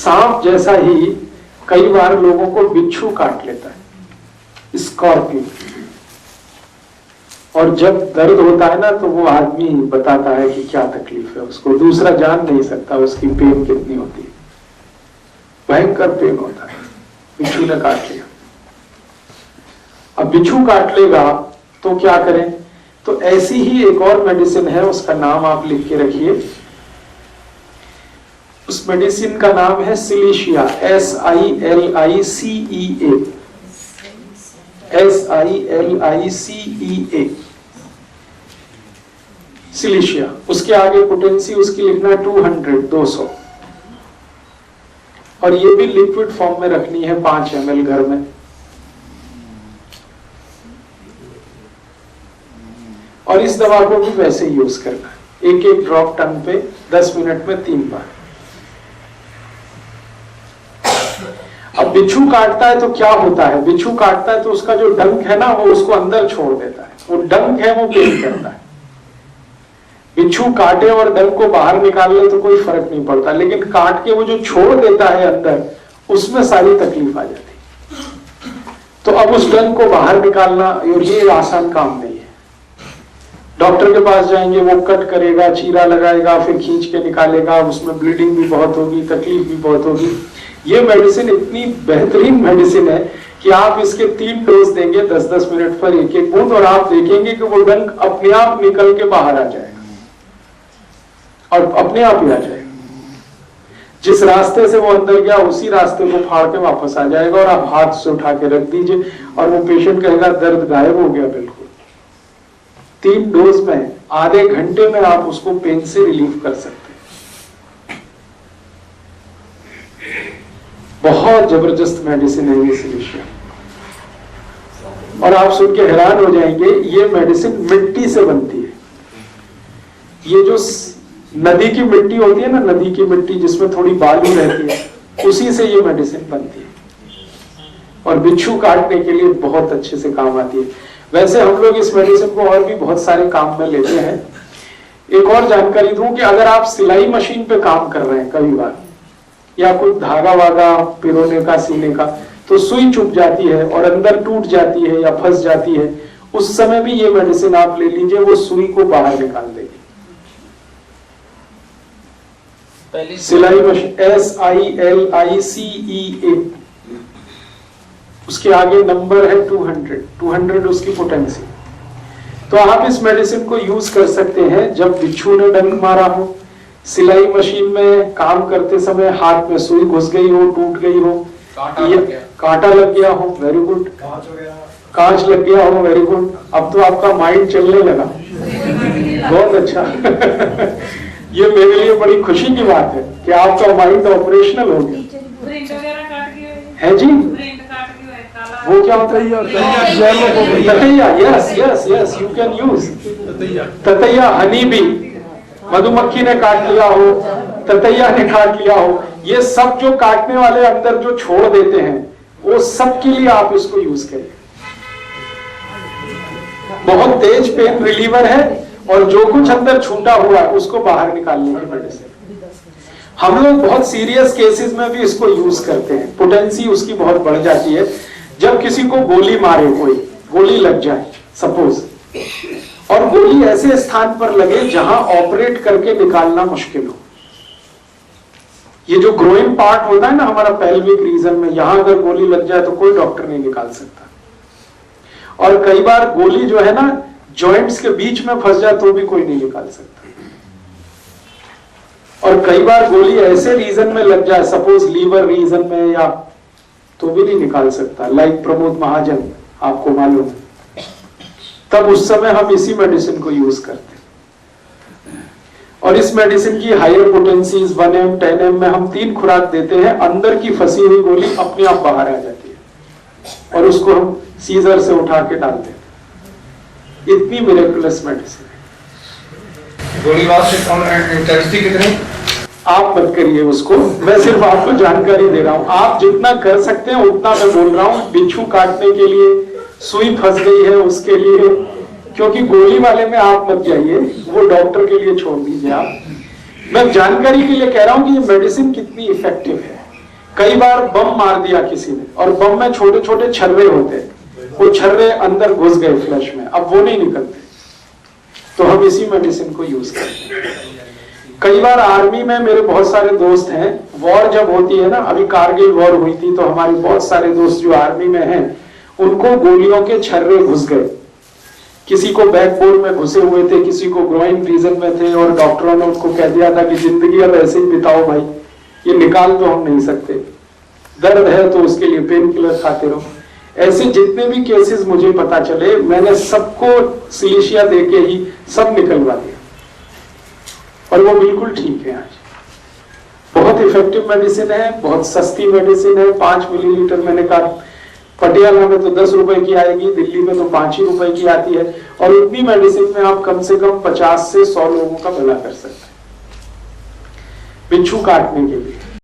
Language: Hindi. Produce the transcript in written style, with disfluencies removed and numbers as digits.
सांप जैसा ही कई बार लोगों को बिच्छू काट लेता है, स्कॉर्पियन। और जब दर्द होता है ना तो वो आदमी बताता है कि क्या तकलीफ है उसको, दूसरा जान नहीं सकता उसकी पेन कितनी होती है, भयंकर पेन होता है। बिच्छू ने काट लिया। अब बिच्छू काट लेगा तो क्या करें? तो ऐसी ही एक और मेडिसिन है, उसका नाम आप लिख के रखिए। उस मेडिसिन का नाम है सिलीशिया, SILICEA, SILICEA, सिलीशिया। उसके आगे पोटेंसी उसकी लिखना 200। और ये भी लिक्विड फॉर्म में रखनी है 5 ml घर में। और इस दवा को भी वैसे ही यूज करना है, एक एक ड्रॉप टंग पे 10 मिनट में 3 बार। अब बिच्छू काटता है तो क्या होता है? बिच्छू काटता है तो उसका जो डंक है ना वो उसको अंदर छोड़ देता है, वो डंक है वो पेन करता है। बिच्छू काटे और डंक को बाहर निकाल ले तो कोई फर्क नहीं पड़ता, लेकिन काट के वो जो छोड़ देता है अंदर, उसमें सारी तकलीफ आ जाती है। तो अब उस डंक को बाहर निकालना ये आसान काम नहीं है। डॉक्टर के पास जाएंगे, वो कट करेगा, चीरा लगाएगा, फिर खींच के निकालेगा, उसमें ब्लीडिंग भी बहुत होगी, तकलीफ भी बहुत होगी। ये मेडिसिन इतनी बेहतरीन मेडिसिन है कि आप इसके 3 डोज देंगे 10-10 मिनट पर एक एक बूंद, और आप देखेंगे कि वो डंक अपने आप निकल के बाहर आ जाएगा और अपने आप ही आ जाएगा। जिस रास्ते से वो अंदर गया उसी रास्ते को फाड़ के वापस आ जाएगा, और आप हाथ से उठा के रख दीजिए और वो पेशेंट कहेगा दर्द गायब हो गया बिल्कुल। 3 डोज में आधे घंटे में आप उसको पेन से रिलीफ कर सकते हैं। बहुत जबरदस्त मेडिसिन है ये सिलीशिया। और आप सुन के हैरान हो जाएंगे, ये मेडिसिन मिट्टी से बनती है। ये जो नदी की मिट्टी होती है ना, नदी की मिट्टी जिसमें थोड़ी बालू रहती है, उसी से ये मेडिसिन बनती है और बिच्छू काटने के लिए बहुत अच्छे से काम आती है। वैसे हम लोग इस मेडिसिन को और भी बहुत सारे काम में लेते हैं। एक और जानकारी दूं कि अगर आप सिलाई मशीन पे काम कर रहे हैं कभी बार, या कोई धागा वागा पिरोने का, सीने का, तो सुई चुभ जाती है और अंदर टूट जाती है या फंस जाती है, उस समय भी ये मेडिसिन आप ले लीजिए, वो सुई को बाहर निकाल देगी। सिलाई मशीन SILICEA, उसके आगे नंबर है 200 उसकी पोटेंसी। तो आप इस मेडिसिन को यूज कर सकते हैं जब बिच्छू ने डंक मारा हो, सिलाई मशीन में काम करते समय हाथ में सुई घुस गई हो, टूट गई हो, कांटा लग गया हो, वेरी गुड, कांच लग गया हो, वेरी गुड। अब तो आपका माइंड चलने लगा, बहुत अच्छा। ये मेरे लिए बड़ी खुशी की बात है कि आपका माइंड ऑपरेशनल हो गया है जी। वो क्या होता है? ततैया, यस यू कैन यूज ततैया। हनी बी, मधुमक्खी ने काट लिया हो, ततैया ने काट लिया हो, ये सब जो काटने वाले अंदर जो छोड़ देते हैं, वो सब के लिए आप इसको यूज करें। बहुत तेज पेन रिलीवर है और जो कुछ अंदर छूटा हुआ है उसको बाहर निकालने की मेडिसिन। हम लोग बहुत सीरियस केसेस में भी इसको यूज करते हैं। पोटेंसी उसकी बहुत बढ़ जाती है। जब किसी को गोली मारे, कोई गोली लग जाए सपोज, और गोली ऐसे स्थान पर लगे जहां ऑपरेट करके निकालना मुश्किल हो। ये जो ग्रोइन पार्ट होता है ना हमारा पेल्विक रीजन में, यहां अगर गोली लग जाए तो कोई डॉक्टर नहीं निकाल सकता। और कई बार गोली जो है ना जॉइंट्स के बीच में फंस जाए तो भी कोई नहीं निकाल सकता। और कई बार गोली ऐसे रीजन में लग जाए, सपोज लीवर रीजन में, या तो भी नहीं निकाल सकता, लाइक प्रमोद महाजन, आपको मालूम है। तब उस समय हम इसी मेडिसिन को यूज करते हैं। और इस मेडिसिन की हायर पोटेंसीज 1M 10M में हम 3 खुराक देते हैं। अंदर की फंसी हुई गोली अपने आप बाहर आ जाती है और उसको हम सीजर से उठा के डाल देते हैं। इतनी मिरेकुलस मेडिसिन है। गोली से कौन इंटेंसिटी कितनी? आप मत करिए उसको, मैं सिर्फ आपको जानकारी दे रहा हूं। आप जितना कर सकते हैं उतना मैं बोल रहा हूं। बिच्छू काटने के लिए, सुई फंस गई है उसके लिए, क्योंकि गोली वाले में आप मत जाइए, वो डॉक्टर के लिए छोड़ दीजिए। आप, मैं जानकारी के लिए कह रहा हूं कि ये मेडिसिन कितनी इफेक्टिव है। कई बार बम मार दिया किसी ने और बम में छोटे छोटे छर्रे होते हैं, वो छर्रे अंदर घुस गए फ्लैश में, अब वो नहीं निकलते, तो हम इसी मेडिसिन को यूज करते हैं। कई बार आर्मी में मेरे बहुत सारे दोस्त हैं, वॉर जब होती है ना, अभी कारगिल वॉर हुई थी तो हमारे बहुत सारे दोस्त जो आर्मी में हैं उनको गोलियों के छर्रे घुस गए, किसी को बैकबोन में घुसे हुए थे, किसी को ग्रोइन रीजन में थे और डॉक्टरों ने उनको कह दिया था कि जिंदगी अब ऐसे ही बिताओ भाई, ये निकाल तो हम नहीं सकते, दर्द है तो उसके लिए पेन किलर खाते रहो। ऐसे जितने भी केसेस मुझे पता चले मैंने सबको सिलिशिया देके ही सब निकलवा दिया और वो बिल्कुल ठीक है। आज बहुत इफेक्टिव मेडिसिन है, बहुत सस्ती मेडिसिन है। 5 मिलीलीटर मैंने कहा पटियाला में तो 10 रुपए की आएगी, दिल्ली में तो 5 ही रुपए की आती है और इतनी मेडिसिन में आप कम से कम 50 से 100 लोगों का भला कर सकते हैं बिच्छू काटने के लिए।